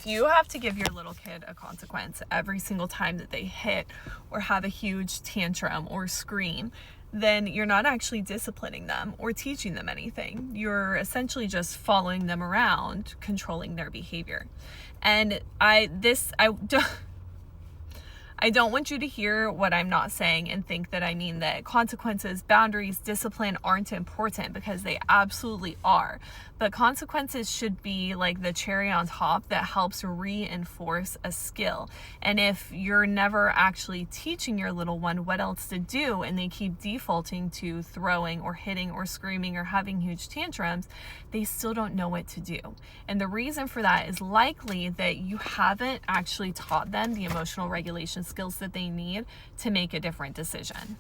If you have to give your little kid a consequence every single time that they hit or have a huge tantrum or scream, then you're not actually disciplining them or teaching them anything. You're essentially just following them around, controlling their behavior. And I don't want you to hear what I'm not saying and think that I mean that consequences, boundaries, discipline aren't important, because they absolutely are. But consequences should be like the cherry on top that helps reinforce a skill. And if you're never actually teaching your little one what else to do, and they keep defaulting to throwing or hitting or screaming or having huge tantrums, they still don't know what to do. And the reason for that is likely that you haven't actually taught them the emotional regulation skills that they need to make a different decision.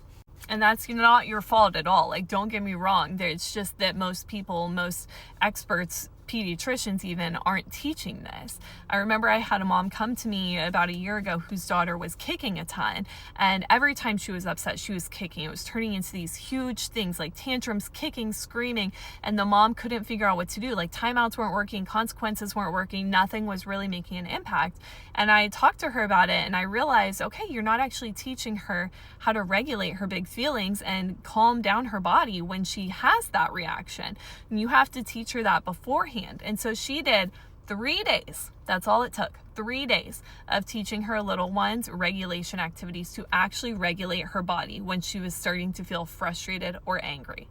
And that's not your fault at all. Like, don't get me wrong. It's just that most people, most experts, pediatricians even, aren't teaching this. I remember I had a mom come to me about a year ago whose daughter was kicking a ton, and every time she was upset, she was kicking. It was turning into these huge things like tantrums, kicking, screaming, and the mom couldn't figure out what to do. Like, timeouts weren't working, consequences weren't working, nothing was really making an impact. And I talked to her about it, and I realized, okay, you're not actually teaching her how to regulate her big feelings and calm down her body when she has that reaction. And you have to teach her that beforehand. And so she did 3 days. That's all it took. 3 days of teaching her little ones regulation activities to actually regulate her body when she was starting to feel frustrated or angry.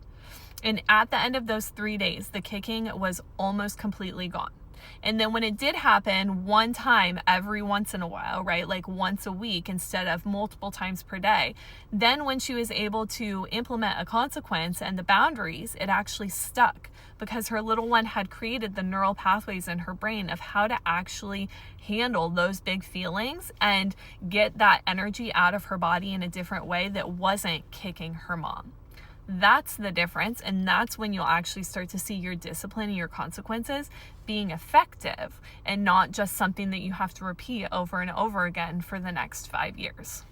And at the end of those 3 days, the kicking was almost completely gone. And then when it did happen one time every once in a while, right, like once a week instead of multiple times per day, then when she was able to implement a consequence and the boundaries, it actually stuck, because her little one had created the neural pathways in her brain of how to actually handle those big feelings and get that energy out of her body in a different way that wasn't kicking her mom. That's the difference, and that's when you'll actually start to see your discipline and your consequences being effective and not just something that you have to repeat over and over again for the next 5 years.